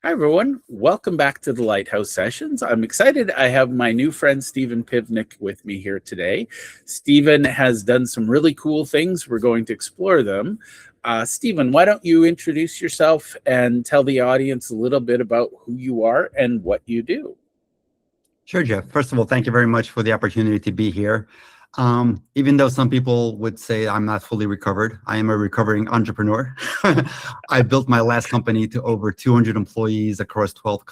Hi, everyone. Welcome back to the Lighthouse Sessions. I'm excited. I have my new friend, Steven Pivnik, with me here today. Steven has done some really cool things. We're going to explore them. Steven, why don't you introduce yourself and tell the audience a little bit about who you are and what you do? Sure, Jeff. First of all, thank you very much for the opportunity to be here. Even though some people would say I'm not fully recovered, I am a recovering entrepreneur. I built my last company to over 200 employees across 12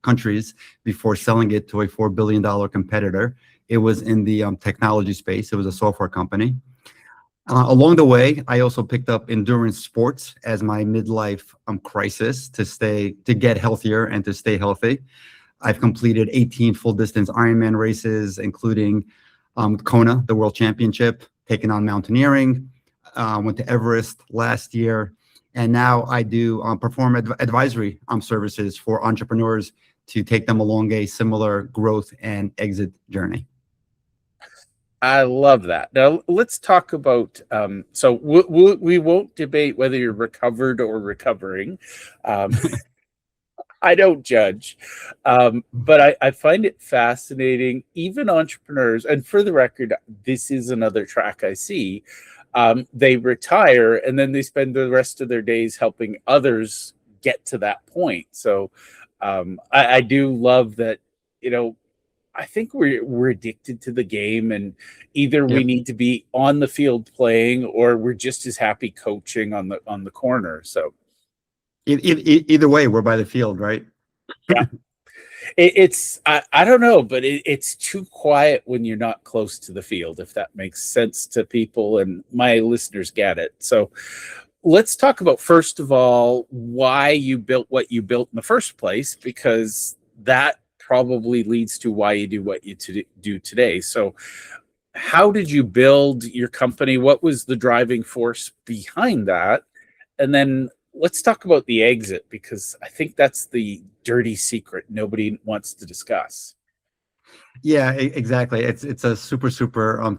countries before selling it to a $4 billion competitor. It was in the technology space. It was a software company. Along the way, I also picked up endurance sports as my midlife crisis to get healthier and to stay healthy. I've completed 18 full distance Ironman races, including Kona, the World Championship, taken on mountaineering, went to Everest last year. And now I do perform advisory services for entrepreneurs to take them along a similar growth and exit journey. I love that. Now, let's talk about, we won't debate whether you're recovered or recovering. I don't judge. But I find it fascinating, even entrepreneurs, and for the record, this is another track I see. They retire and then they spend the rest of their days helping others get to that point. So I do love that, I think we're addicted to the game, and either we Yep. need to be on the field playing or we're just as happy coaching on the corner. So Either way, we're by the field, right? yeah. I don't know, but it's too quiet when you're not close to the field, if that makes sense to people, and my listeners get it. So let's talk about, first of all, why you built what you built in the first place, because that probably leads to why you do what you do today. So how did you build your company? What was the driving force behind that? And then let's talk about the exit, because I think that's the dirty secret nobody wants to discuss. Yeah, exactly. It's a super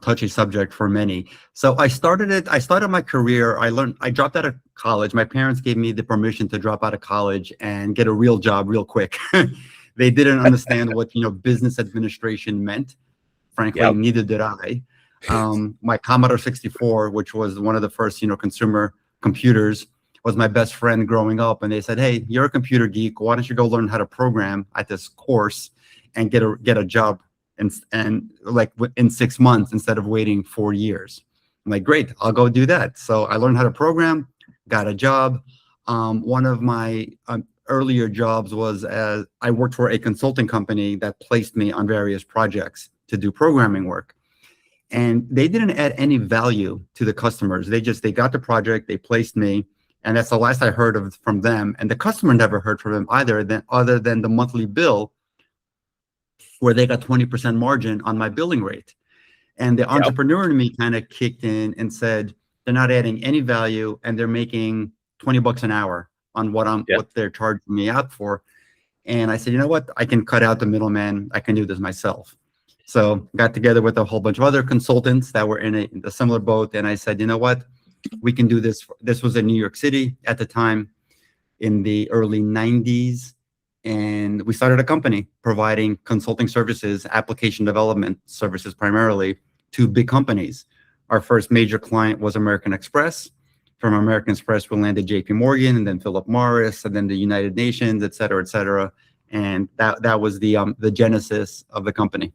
touchy subject for many. So I started my career. I dropped out of college. My parents gave me the permission to drop out of college and get a real job real quick. They didn't understand what, business administration meant. Frankly, Yep. neither did I. My Commodore 64, which was one of the first, consumer computers, was my best friend growing up. And they said, "Hey, you're a computer geek. Why don't you go learn how to program at this course and get a job and like in 6 months instead of waiting 4 years?" I'm like, "Great, I'll go do that." So I learned how to program, got a job. One of my earlier jobs was as I worked for a consulting company that placed me on various projects to do programming work. And they didn't add any value to the customers. They got the project, they placed me, and that's the last I heard of from them. And the customer never heard from them either, other than the monthly bill, where they got 20% margin on my billing rate. And the Yep. entrepreneur in me kind of kicked in and said, they're not adding any value and they're making $20 an hour on Yep. what they're charging me out for. And I said, you know what? I can cut out the middleman. I can do this myself. So got together with a whole bunch of other consultants that were in a similar boat. And I said, you know what? We can do this. This was in New York City at the time in the early 90s. And we started a company providing consulting services, application development services primarily to big companies. Our first major client was American Express. From American Express, we landed JP Morgan and then Philip Morris and then the United Nations, et cetera, et cetera. And that was the genesis of the company.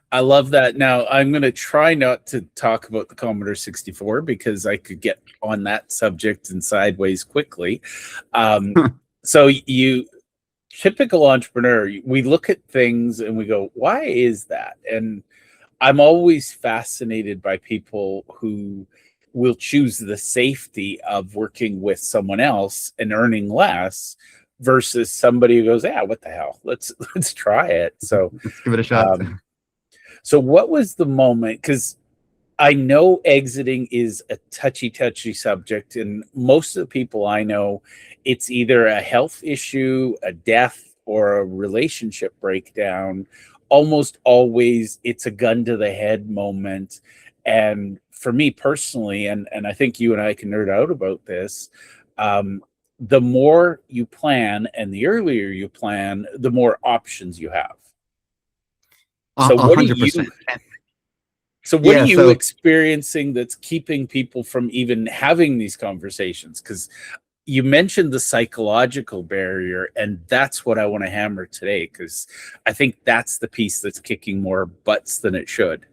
I love that. Now, I'm going to try not to talk about the Commodore 64 because I could get on that subject and sideways quickly. So typical entrepreneur, we look at things and we go, why is that? And I'm always fascinated by people who will choose the safety of working with someone else and earning less versus somebody who goes, yeah, what the hell? Let's try it. So let's give it a shot. So what was the moment? Because I know exiting is a touchy subject. And most of the people I know, it's either a health issue, a death, or a relationship breakdown. Almost always it's a gun to the head moment. And for me personally, and I think you and I can nerd out about this, the more you plan and the earlier you plan, the more options you have. So what are you 100%. so what are Yeah, you so experiencing that's keeping people from even having these conversations? Because you mentioned the psychological barrier, and that's what I want to hammer today, because I think that's the piece that's kicking more butts than it should.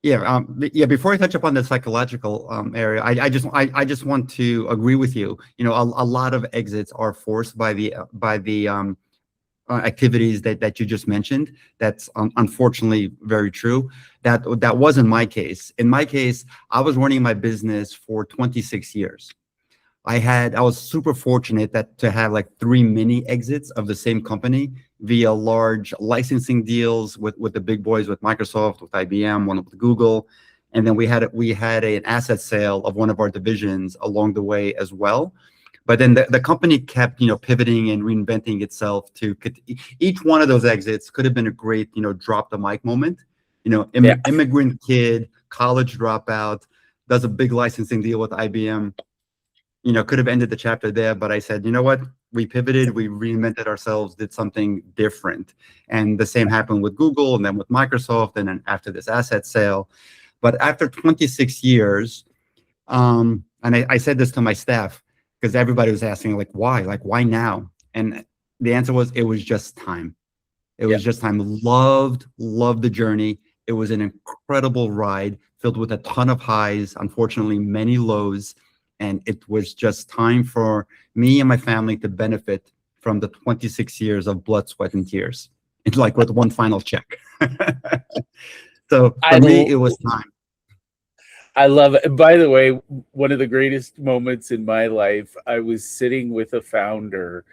yeah. Before I touch upon the psychological area, I just want to agree with you. A lot of exits are forced by the activities that you just mentioned. That's unfortunately very true. That wasn't my case. In my case, I was running my business for 26 years. I was super fortunate to have like 3 mini exits of the same company via large licensing deals with the big boys, with Microsoft, with IBM, one with Google, and then we had an asset sale of one of our divisions along the way as well. But then the company kept pivoting and reinventing itself each one of those exits could have been a great drop the mic moment. Yeah. Immigrant kid, college dropout, does a big licensing deal with IBM. Could have ended the chapter there, but I said, you know what? We pivoted, we reinvented ourselves, did something different. And the same happened with Google and then with Microsoft and then after this asset sale. But after 26 years, and I said this to my staff because everybody was asking, like, why? Like, why now? And the answer was, it was just time. It was just time. Loved the journey. It was an incredible ride filled with a ton of highs, unfortunately, many lows. And it was just time for me and my family to benefit from the 26 years of blood, sweat, and tears. It's like with one final check. So for me, it was time. I love it. By the way, one of the greatest moments in my life, I was sitting with a founder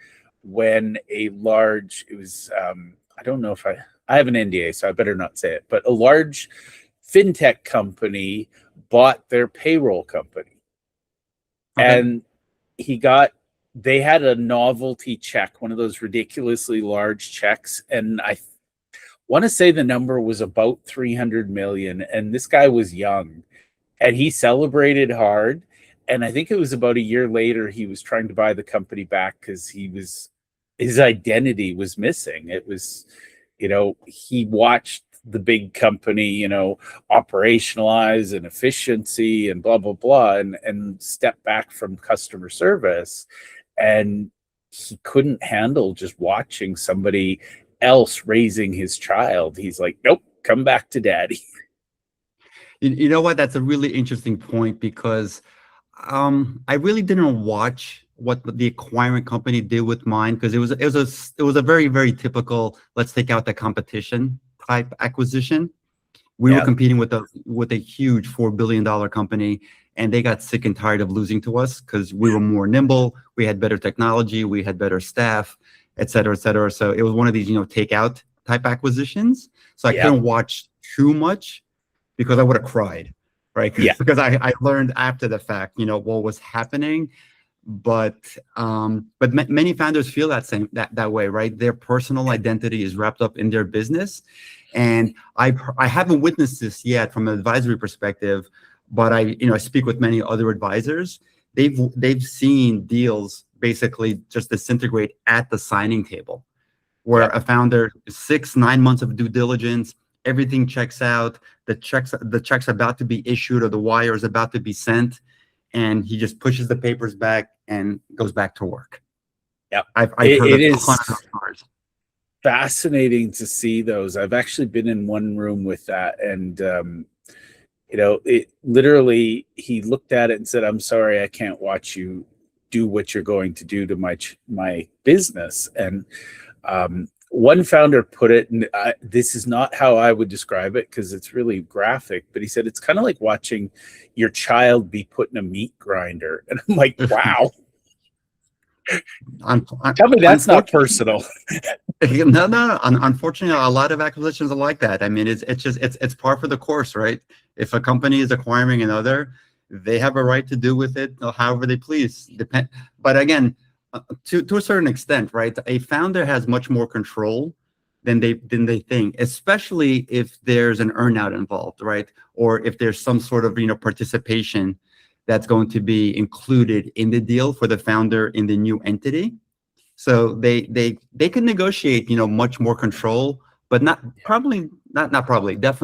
when it was, I don't know if I have an NDA, so I better not say it, but a large fintech company bought their payroll company. Okay. And they had a novelty check, one of those ridiculously large checks. And I want to say the number was about 300 million. And this guy was young and he celebrated hard. And I think it was about a year later, he was trying to buy the company back because his identity was missing. It was, he watched the big company, operationalize and efficiency and blah, blah, blah, and step back from customer service. And he couldn't handle just watching somebody else raising his child. He's like, nope, come back to daddy. You know what? That's a really interesting point because I really didn't watch what the acquiring company did with mine because it was a very, very typical, let's take out the competition type acquisition. We were competing with a huge $4 billion company, and they got sick and tired of losing to us because we were more nimble, we had better technology, we had better staff, et cetera, et cetera. So it was one of these, takeout type acquisitions. So I couldn't watch too much because I would have cried, right? Yeah. Because I learned after the fact, what was happening. But many founders feel that way, right? Their personal identity is wrapped up in their business. And I haven't witnessed this yet from an advisory perspective, but I speak with many other advisors. They've seen deals basically just disintegrate at the signing table, where a founder, 6-9 months of due diligence, everything checks out, the check's about to be issued or the wire is about to be sent, and he just pushes the papers back and goes back to work. Yep. I've heard a ton of those stories. Fascinating to see those. I've actually been in one room with that, and it literally, he looked at it and said, "I'm sorry, I can't watch you do what you're going to do to my business." And one founder put it, and this is not how I would describe it because it's really graphic, but he said it's kind of like watching your child be put in a meat grinder. And I'm like, wow. Tell me that's not personal. No. Unfortunately, a lot of acquisitions are like that. I mean, it's par for the course, right? If a company is acquiring another, they have a right to do with it however they please. But again, to a certain extent, right? A founder has much more control than they think, especially if there's an earnout involved, right? Or if there's some sort of participation that's going to be included in the deal for the founder in the new entity. So they can negotiate, much more control, but definitely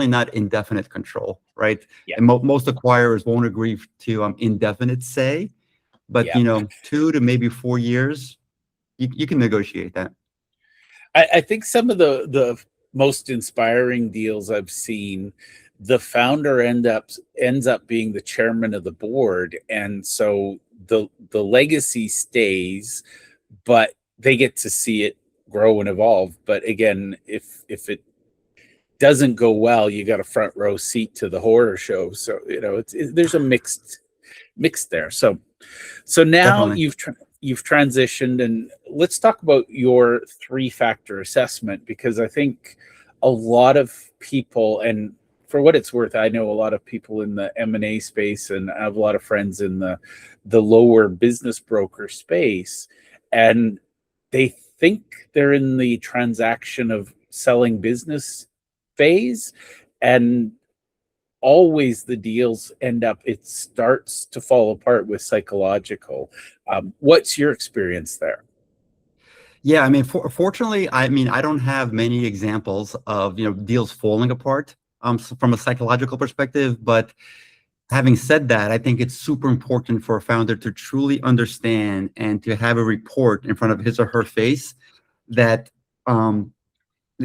not indefinite control, right? Yeah. And most acquirers won't agree to indefinite say, but Yeah. 2 to maybe 4 years, you can negotiate that. I think some of the most inspiring deals I've seen, the founder ends up being the chairman of the board, and so the legacy stays, but they get to see it grow and evolve. But again, if it doesn't go well, you got a front row seat to the horror show. So there's a mixed there. So now Definitely. you've transitioned, and let's talk about your 3-factor assessment, because I think a lot of people, and for what it's worth, I know a lot of people in the M&A space, and I have a lot of friends in the lower business broker space, and they think they're in the transaction of selling business phase, and always the deals it starts to fall apart with psychological. What's your experience there? Yeah, I mean, fortunately, I don't have many examples of deals falling apart from a psychological perspective. But having said that, I think it's super important for a founder to truly understand and to have a report in front of his or her face that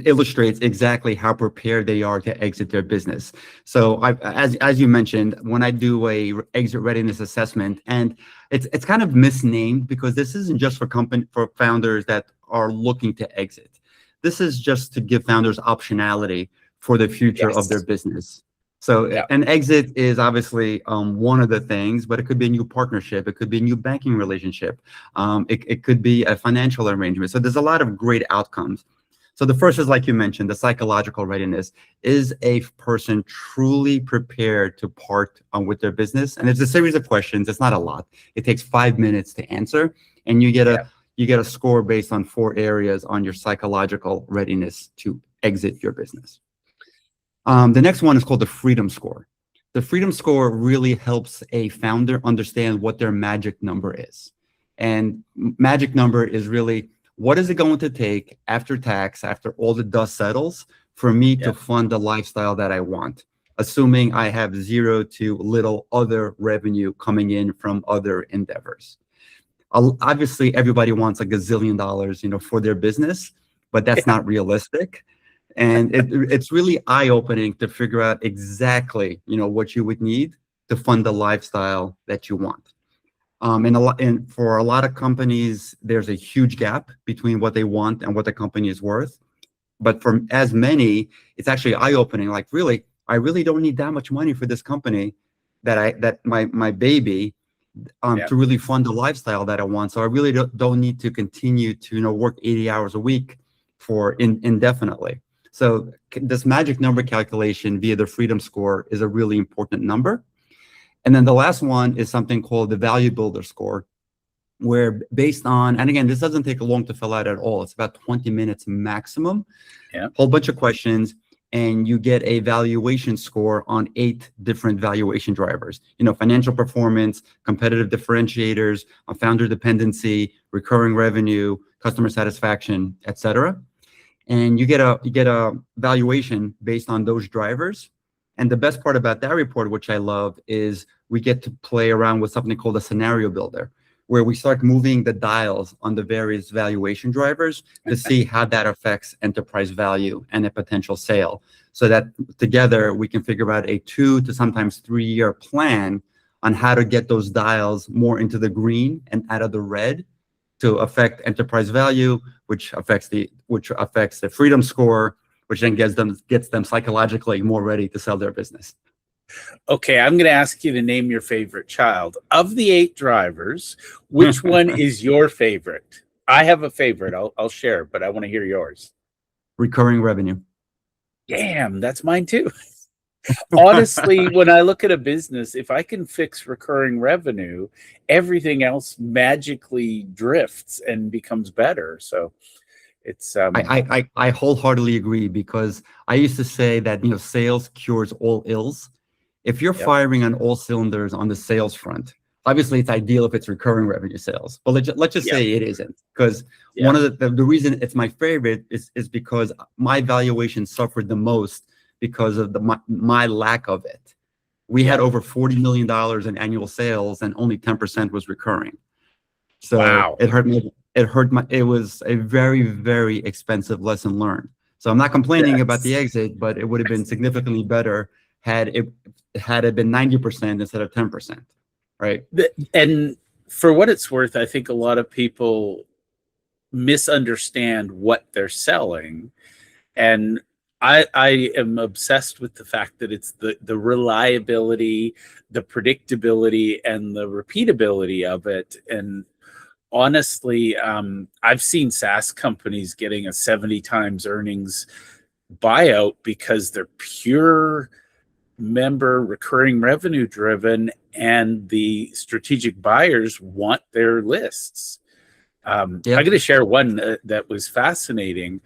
illustrates exactly how prepared they are to exit their business. So as you mentioned, when I do a exit readiness assessment, and it's kind of misnamed because this isn't just for founders that are looking to exit. This is just to give founders optionality for the future of their business. So an exit is obviously one of the things, but it could be a new partnership. It could be a new banking relationship. It could be a financial arrangement. So there's a lot of great outcomes. So the first is, like you mentioned, the psychological readiness. Is a person truly prepared to part with their business? And it's a series of questions. It's not a lot. It takes 5 minutes to answer, and you get a score based on 4 areas on your psychological readiness to exit your business. The next one is called the freedom score. The freedom score really helps a founder understand what their magic number is. And magic number is really, what is it going to take after tax, after all the dust settles, for me to fund the lifestyle that I want, assuming I have 0 to little other revenue coming in from other endeavors? Obviously, everybody wants a gazillion dollars, for their business, but that's not realistic. And it's really eye-opening to figure out exactly, what you would need to fund the lifestyle that you want. And for a lot of companies, there's a huge gap between what they want and what the company is worth. But for as many, it's actually eye-opening. Like, really, I really don't need that much money for this company that my baby to really fund the lifestyle that I want. So I really don't need to continue to work 80 hours a week for indefinitely. So this magic number calculation via the freedom score is a really important number. And then the last one is something called the value builder score, where based on, and again, this doesn't take long to fill out at all. It's about 20 minutes maximum, whole bunch of questions, and you get a valuation score on 8 different valuation drivers. Financial performance, competitive differentiators, founder dependency, recurring revenue, customer satisfaction, etc. And you get a valuation based on those drivers. And the best part about that report, which I love, is we get to play around with something called a scenario builder, where we start moving the dials on the various valuation drivers to see how that affects enterprise value and a potential sale. So that together we can figure out a 2 to sometimes 3-year plan on how to get those dials more into the green and out of the red to affect enterprise value, which affects the freedom score, which then gets them psychologically more ready to sell their business. Okay, I'm going to ask you to name your favorite child. Of the 8 drivers, which one is your favorite? I have a favorite. I'll share, but I want to hear yours. Recurring revenue. Damn, that's mine too. Honestly, when I look at a business, if I can fix recurring revenue, everything else magically drifts and becomes better. So it's I wholeheartedly agree, because I used to say that sales cures all ills. If you're firing on all cylinders on the sales front, obviously it's ideal if it's recurring revenue sales, but let's just say it isn't, because one of the reason it's my favorite is because my valuation suffered the most because of my lack of it. We had over $40 million in annual sales and only 10% was recurring. So it hurt me. It was a very, very expensive lesson learned. So I'm not complaining about the exit, but it would have been significantly better had it been 90% instead of 10%. Right. And for what it's worth, I think a lot of people misunderstand what they're selling. And I am obsessed with the fact that it's the reliability, the predictability, and the repeatability of it. And honestly, I've seen SaaS companies getting a 70 times earnings buyout because they're pure member recurring revenue driven, and the strategic buyers want their lists. I'm going to share one that was fascinating.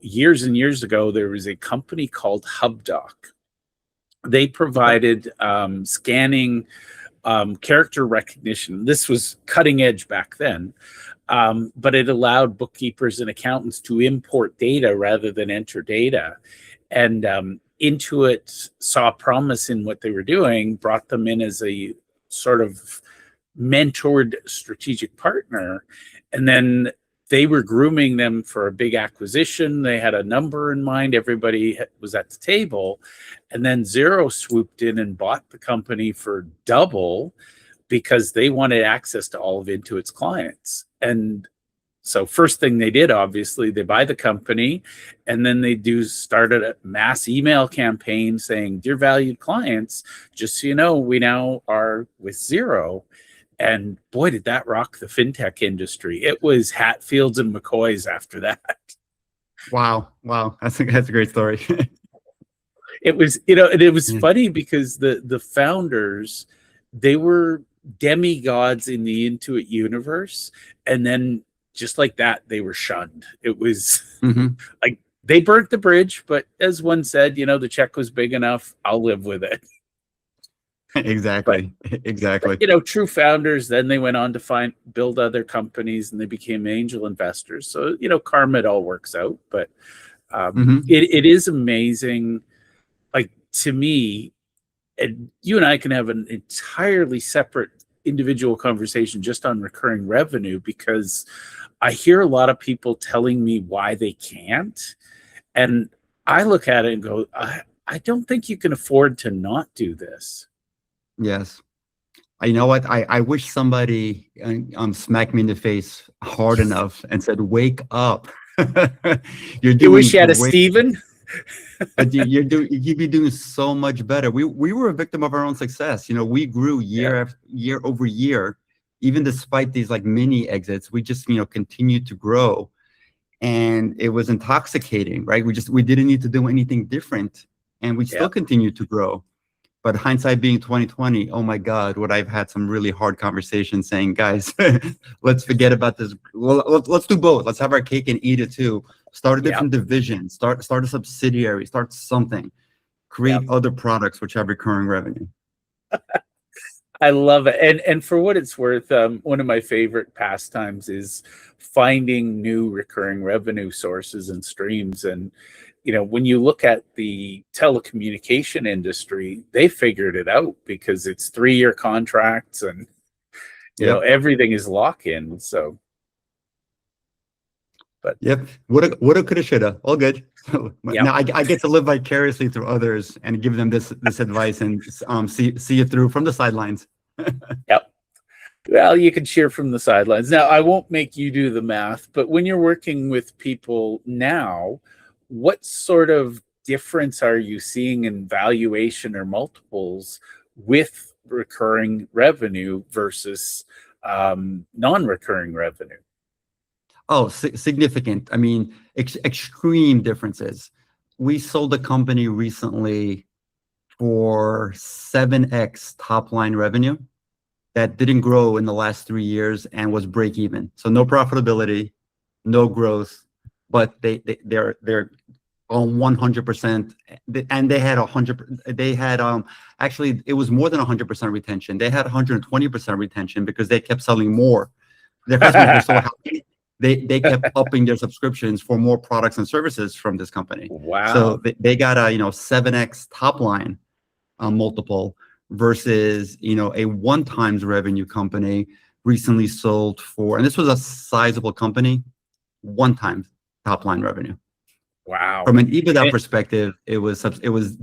Years and years ago, there was a company called HubDoc. They provided scanning character recognition. This was cutting edge back then, but it allowed bookkeepers and accountants to import data rather than enter data. And Intuit saw promise in what they were doing, brought them in as a sort of mentored strategic partner, and then they were grooming them for a big acquisition. They had a number in mind. Everybody was at the table. And then Xero swooped in and bought the company for double because they wanted access to all of Intuit's clients. And so first thing they did, obviously, they buy the company, and then they started a mass email campaign saying, "Dear valued clients, just so you know, we now are with Xero." And boy, did that rock the fintech industry. It was Hatfields and McCoys after that. Wow. That's a great story. It was, and it was funny because the founders, they were demigods in the Intuit universe. And then just like that, they were shunned. It was like they burnt the bridge, but as one said, the check was big enough. I'll live with it. Exactly. But, true founders, then they went on to build other companies, and they became angel investors. So, karma, it all works out. But it is amazing. Like, to me, and you and I can have an entirely separate individual conversation just on recurring revenue, because I hear a lot of people telling me why they can't. And I look at it and go, I don't think you can afford to not do this. Yes. You know what? I wish somebody smacked me in the face hard enough and said, "Wake up." You wish you had a Steven? But you'd be doing so much better. We were a victim of our own success. We grew year over year, even despite these like mini exits. We just continued to grow, and it was intoxicating, right? We didn't need to do anything different, and we still continued to grow. But hindsight being 2020, oh my God, would I've had some really hard conversations saying, guys, let's forget about this. Well, let's do both. Let's have our cake and eat it too. Start a different division. Start a subsidiary. Start something. Create other products which have recurring revenue. I love it. And for what it's worth, one of my favorite pastimes is finding new recurring revenue sources and streams. And when you look at the telecommunication industry, they figured it out because it's 3-year contracts and everything is lock-in. So, but woulda, coulda, shoulda, all good. Now I get to live vicariously through others and give them this advice and see it through from the sidelines. Well, you can cheer from the sidelines. Now, I won't make you do the math, but when you're working with people now, what sort of difference are you seeing in valuation or multiples with recurring revenue versus non-recurring revenue? Oh, significant. I mean, extreme differences. We sold a company recently for 7x top line revenue that didn't grow in the last 3 years and was break even. So no profitability, no growth, but they're on 100%, and they had 100. They had actually it was more than 100% retention. They had 120% retention because they kept selling more. Their customers were so happy. They kept upping their subscriptions for more products and services from this company. So Wow. they got a 7x top line multiple versus a one times revenue company recently sold for, and this was a sizable company, one time top line revenue. Wow. From an EBITDA And- perspective, it was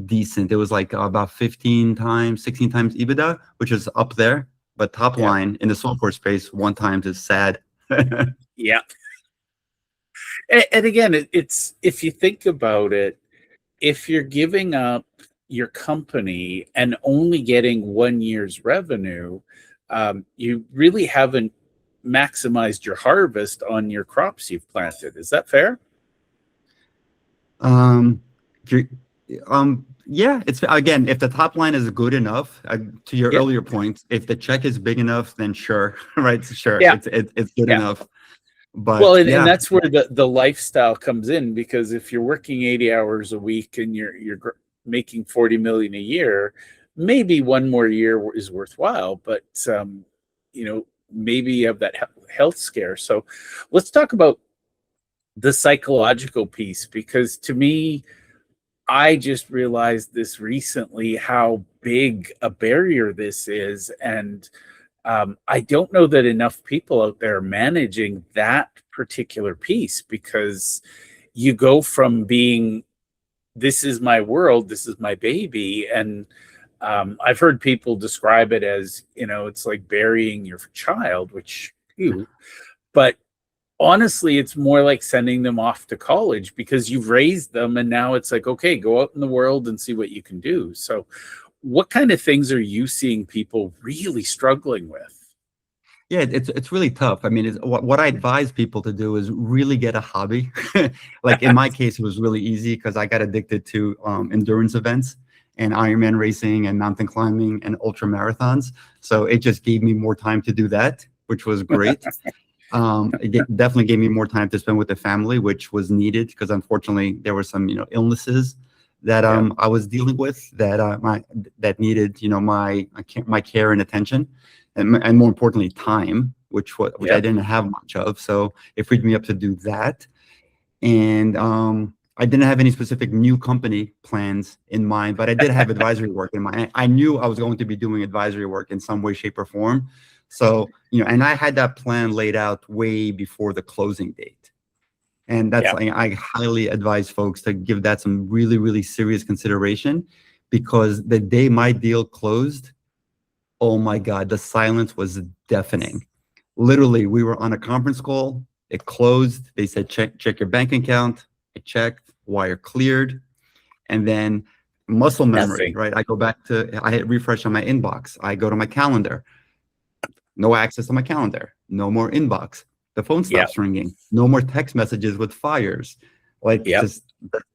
decent. It was like about 15 times, 16 times EBITDA, which is up there. But top yeah. line in the software space, one times is sad. Yeah. And again, it's if you think about it, if you're giving up your company and only getting 1 year's revenue, you really haven't maximized your harvest on your crops you've planted. Is that fair? Um, you're- yeah, it's again, if the top line is good enough, to your Yeah. earlier point, if the check is big enough, then sure, right? Sure, Yeah. it's good Yeah. enough. Well, But and yeah, that's where the lifestyle comes in, because if you're working 80 hours a week and you're making 40 million a year, maybe one more year is worthwhile, but maybe you have that health scare. So let's talk about the psychological piece, because to me, I just realized this recently how big a barrier this is. And I don't know that enough people out there are managing that particular piece, because you go from being, this is my world, this is my baby. And I've heard people describe it as, it's like burying your child, which you, but honestly, it's more like sending them off to college, because you've raised them and now it's like, okay, go out in the world and see what you can do. So what kind of things are you seeing people really struggling with? yeah, it's really tough. I mean, what I advise people to do is really get a hobby. Like in my case, it was really easy because I got addicted to endurance events and Ironman racing and mountain climbing and ultra marathons. So it just gave me more time to do that, which was great. Definitely gave me more time to spend with the family, which was needed because unfortunately there were some illnesses that Yeah. I was dealing with that needed my care and attention, and more importantly time, which Yeah. I didn't have much of. So it freed me up to do that, and I didn't have any specific new company plans in mind, but I did have advisory work in mind. I knew I was going to be doing advisory work in some way, shape, or form. So, and I had that plan laid out way before the closing date. And that's Yeah. like, I highly advise folks to give that some really, really serious consideration, because the day my deal closed, oh my God, the silence was deafening. Literally, we were on a conference call. It closed. They said, check your bank account. I checked, wire cleared. And then muscle memory, Nothing. right? I hit refresh on my inbox. I go to my calendar. No access to my calendar. No more inbox. The phone Yeah. stops ringing. No more text messages with fires. Like Yep. just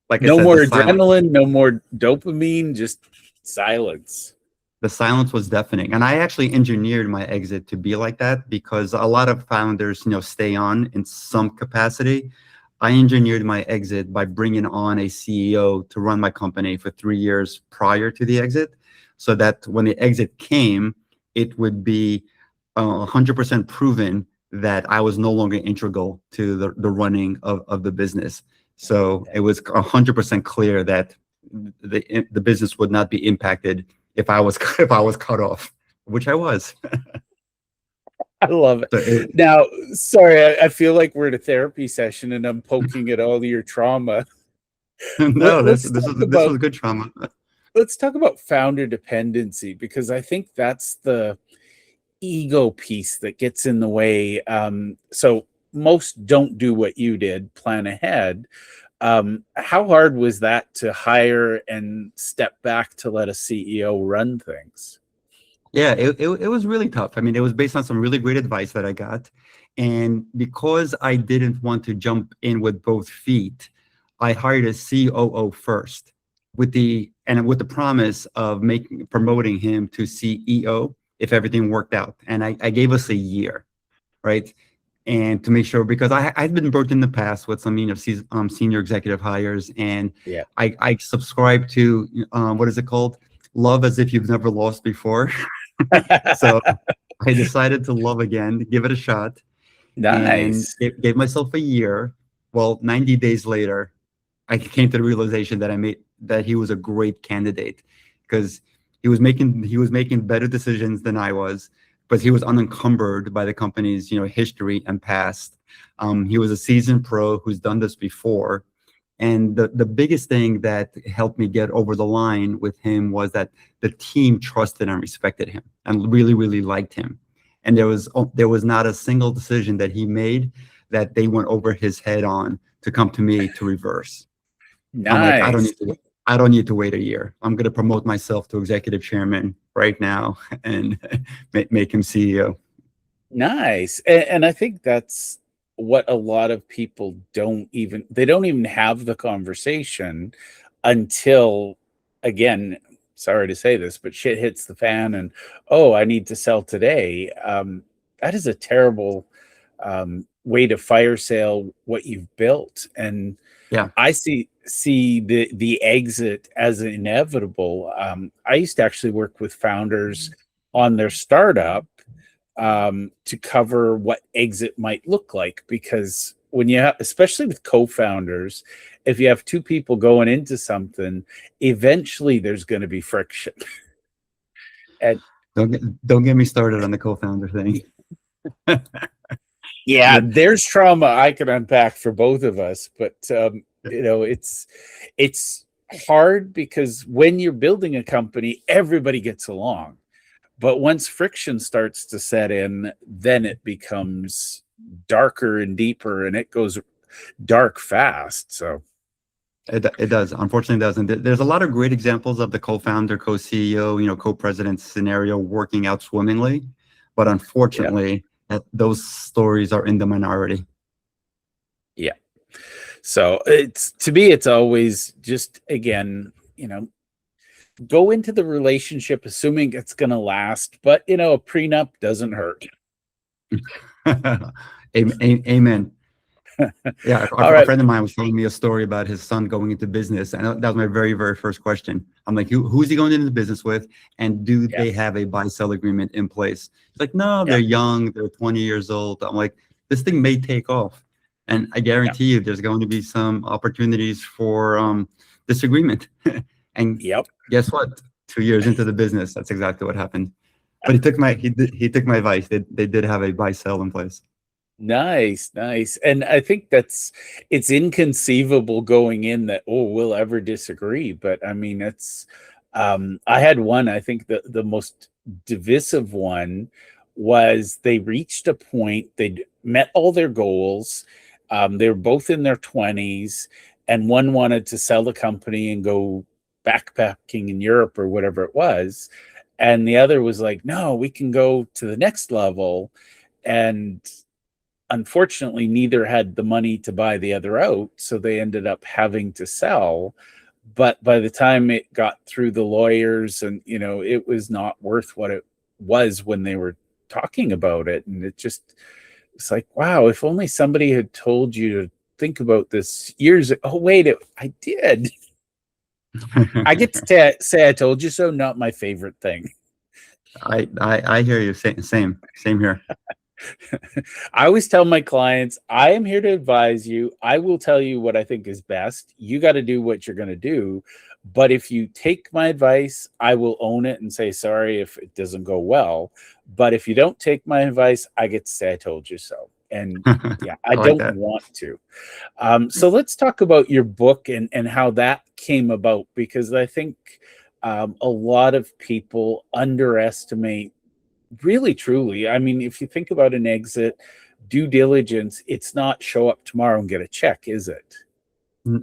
like I No said, more adrenaline, no more dopamine, just silence. the silence was deafening. And I actually engineered my exit to be like that because a lot of founders, stay on in some capacity. I engineered my exit by bringing on a CEO to run my company for 3 years prior to the exit, so that when the exit came, it would be 100% proven that I was no longer integral to the running of the business. So it was 100% clear that the business would not be impacted if I was cut off, which I was. I love So it. Now, sorry, I feel like we're at a therapy session and I'm poking at all of your trauma. no, Let's this talk was about good trauma. founder dependency, because I think that's the ego piece that gets in the way. So most don't do what you did, plan ahead. How hard was that to hire and step back to let a CEO run things? Yeah, it was really tough. I mean, it was based on some really great advice that I got. And because I didn't want to jump in with both feet, I hired a COO first with the promise of promoting him to CEO if everything worked out. And I gave us a year, right? and to make sure, because I've been burnt in the past with some senior executive hires, and Yeah. I subscribe to what is it called? Love as if you've never lost before. So I decided to love again, give it a shot, and Nice. gave myself a year. Well, 90 days later, I came to the realization that he was a great candidate, because he was making better decisions than I was, but he was unencumbered by the company's history and past. He was a seasoned pro who's done this before, and the biggest thing that helped me get over the line with him was that the team trusted and respected him and really, really liked him. And there was not a single decision that he made that they went over his head on to come to me to reverse. I'm like, Nice. I don't need to wait a year. I'm going to promote myself to executive chairman right now and make him CEO. Nice. And I think that's what a lot of people don't even have the conversation until, again, sorry to say this, but shit hits the fan and, oh, I need to sell today. That is a terrible way to fire sale what you've built. And Yeah. I see the exit as inevitable. I used to actually work with founders on their startup to cover what exit might look like, because when you have, especially with co-founders, if you have two people going into something, eventually there's going to be friction. And Don't get me started on the co-founder thing. yeah, there's trauma I can unpack for both of us, but it's hard because when you're building a company, everybody gets along. But once friction starts to set in, then it becomes darker and deeper, and it goes dark fast. So It does. Unfortunately, it doesn't. There's a lot of great examples of the co-founder, co-CEO, co-president scenario working out swimmingly, but unfortunately, those stories are in the minority. Yeah. So to me, it's always just, again, go into the relationship assuming it's going to last, but a prenup doesn't hurt. Amen. Yeah, All a right. friend of mine was telling me a story about his son going into business, and that was my very, very first question. I'm like, who's he going into business with, and do they have a buy-sell agreement in place? He's like, no, they're young, they're 20 years old. I'm like, this thing may take off, and I guarantee you there's going to be some opportunities for disagreement. And guess what? 2 years into the business, that's exactly what happened. But he took my advice. They did have a buy-sell in place. Nice. And I think it's inconceivable going in that, we'll ever disagree. But I mean, I had one, I think the most divisive one was they reached a point, they'd met all their goals. They were both in their 20s, and one wanted to sell the company and go backpacking in Europe or whatever it was. And the other was like, no, we can go to the next level. And unfortunately, neither had the money to buy the other out, so they ended up having to sell. But by the time it got through the lawyers, and it was not worth what it was when they were talking about it. And it's like, wow, if only somebody had told you to think about this years ago. Oh, wait, I did. I get to say I told you so, not my favorite thing. I hear you. Same here. I always tell my clients, I am here to advise you. I will tell you what I think is best. You got to do what you're going to do. But if you take my advice, I will own it and say sorry if it doesn't go well. But if you don't take my advice, I get to say I told you so. And I don't want to. So let's talk about your book and how that came about, because I think a lot of people underestimate, really, truly. I mean, if you think about an exit, due diligence, it's not show up tomorrow and get a check, is it?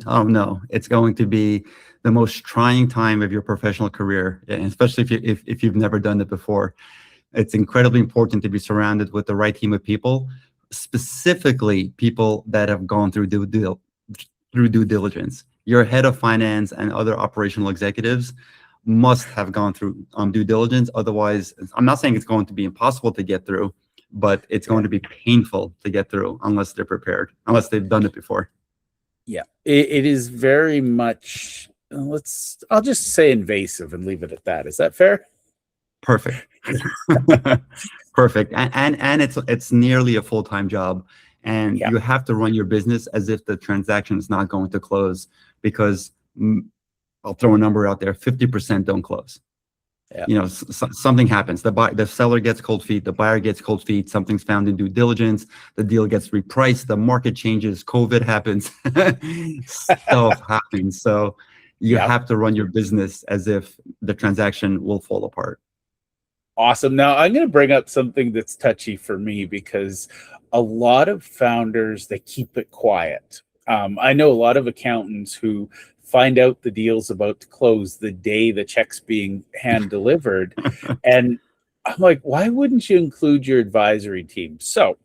Oh, no. It's going to be the most trying time of your professional career, and especially if you've never done it before. It's incredibly important to be surrounded with the right team of people, specifically people that have gone through due diligence. Your head of finance and other operational executives must have gone through due diligence. Otherwise, I'm not saying it's going to be impossible to get through, but it's going to be painful to get through unless they're prepared, unless they've done it before. Yeah, it is very much, I'll just say invasive and leave it at that. Is that fair? Perfect. Perfect. And it's nearly a full-time job. And Yeah. you have to run your business as if the transaction is not going to close, because I'll throw a number out there, 50% don't close. Yeah. Something happens. The seller gets cold feet, the buyer gets cold feet, something's found in due diligence, the deal gets repriced, the market changes, COVID happens, stuff happens. So you have to run your business as if the transaction will fall apart. Awesome. Now I'm going to bring up something that's touchy for me, because a lot of founders, they keep it quiet. I know a lot of accountants who find out the deal's about to close the day the check's being hand delivered. And I'm like, why wouldn't you include your advisory team? So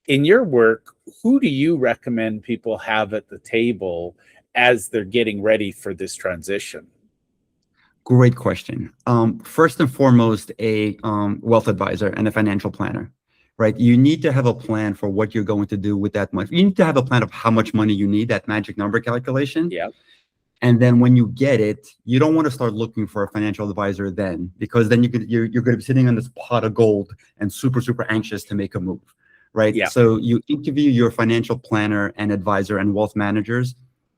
in your work, who do you recommend people have at the table as they're getting ready for this transition? Great question. First and foremost, a wealth advisor and a financial planner, right? You need to have a plan for what you're going to do with that money. You need to have a plan of how much money you need, that magic number calculation. Yeah. And then when you get it, you don't want to start looking for a financial advisor then, because then you're going to be sitting on this pot of gold and super, super anxious to make a move, right? Yeah. So you interview your financial planner and advisor and wealth managers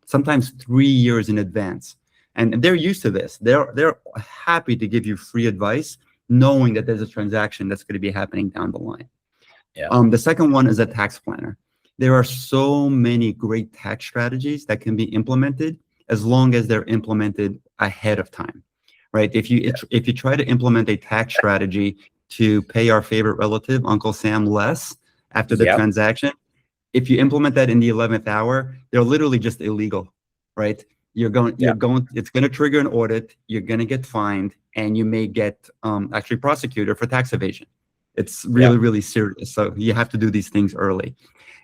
sometimes 3 years in advance. And they're used to this. They're happy to give you free advice, knowing that there's a transaction that's going to be happening down the line. Yeah. The second one is a tax planner. There are so many great tax strategies that can be implemented as long as they're implemented ahead of time, right? If you try to implement a tax strategy to pay our favorite relative, Uncle Sam, less after the transaction, if you implement that in the 11th hour, they're literally just illegal, right? It's going to trigger an audit. You're going to get fined, and you may get actually prosecuted for tax evasion. It's really, really serious. So you have to do these things early.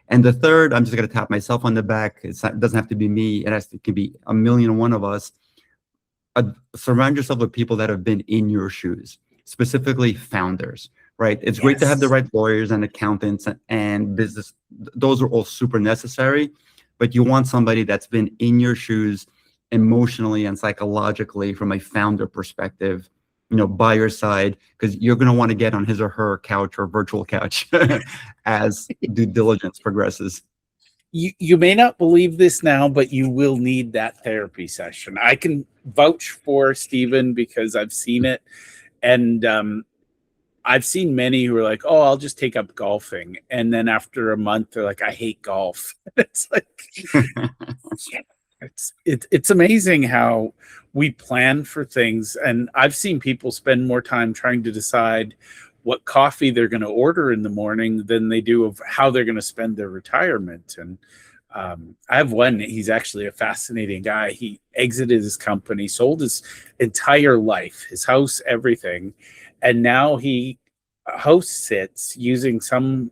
And the third, I'm just going to tap myself on the back. It doesn't have to be me. It can be a million and one of us. Surround yourself with people that have been in your shoes, specifically founders, right? It's great to have the right lawyers and accountants and business. Those are all super necessary, but you want somebody that's been in your shoes emotionally and psychologically from a founder perspective, by your side, because you're going to want to get on his or her couch or virtual couch as due diligence progresses. You may not believe this now, but you will need that therapy session. I can vouch for Steven because I've seen it. And I've seen many who are like, oh, I'll just take up golfing. And then after a month, they're like, I hate golf. It's like, it's amazing how we plan for things. And I've seen people spend more time trying to decide what coffee they're going to order in the morning than they do of how they're going to spend their retirement. And I have one, he's actually a fascinating guy. He exited his company, sold his entire life, his house, everything. And now he house sits using some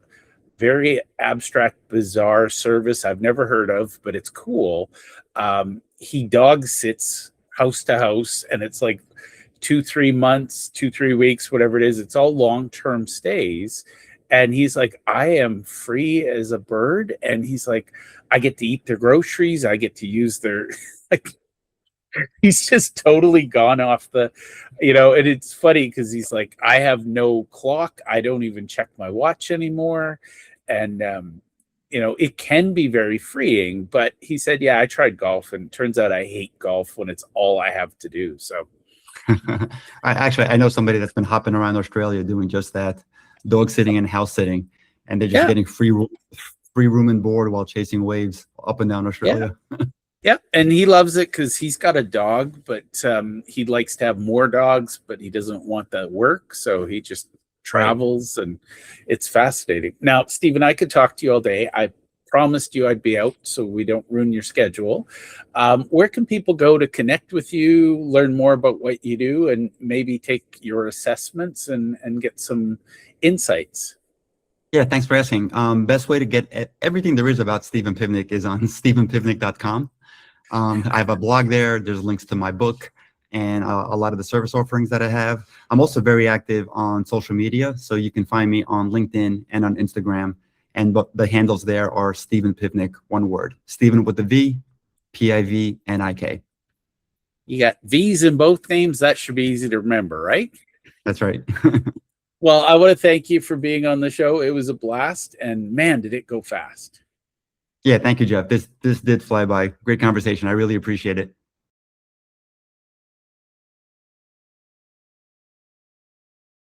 very abstract, bizarre service I've never heard of, but it's cool. He dog sits house to house, and it's like 2-3 months, 2-3 weeks, whatever it is. It's all long-term stays. And he's like, I am free as a bird. And he's like, I get to eat their groceries. I get to use their, like, he's just totally gone off the, and it's funny because he's like, I have no clock. I don't even check my watch anymore. And, it can be very freeing, but he said, yeah, I tried golf, and it turns out I hate golf when it's all I have to do. So I know somebody that's been hopping around Australia doing just that, dog sitting and house sitting, and they're just getting free room and board while chasing waves up and down Australia. Yeah, and he loves it because he's got a dog, but he likes to have more dogs, but he doesn't want that work, so he just travels, and it's fascinating. Now, Steven, I could talk to you all day. I promised you I'd be out so we don't ruin your schedule. Where can people go to connect with you, learn more about what you do, and maybe take your assessments and get some insights? Yeah, thanks for asking. Best way to get everything there is about Steven Pivnik is on stevenpivnik.com. I have a blog there. There's links to my book and a lot of the service offerings that I have. I'm also very active on social media, so you can find me on LinkedIn and on Instagram. And the handles there are Steven Pivnik, one word. Steven with the V, Pivnik. You got V's in both names. That should be easy to remember, right? That's right. Well, I want to thank you for being on the show. It was a blast, and man, did it go fast. Yeah, thank you, Jeff. This did fly by. Great conversation. I really appreciate it.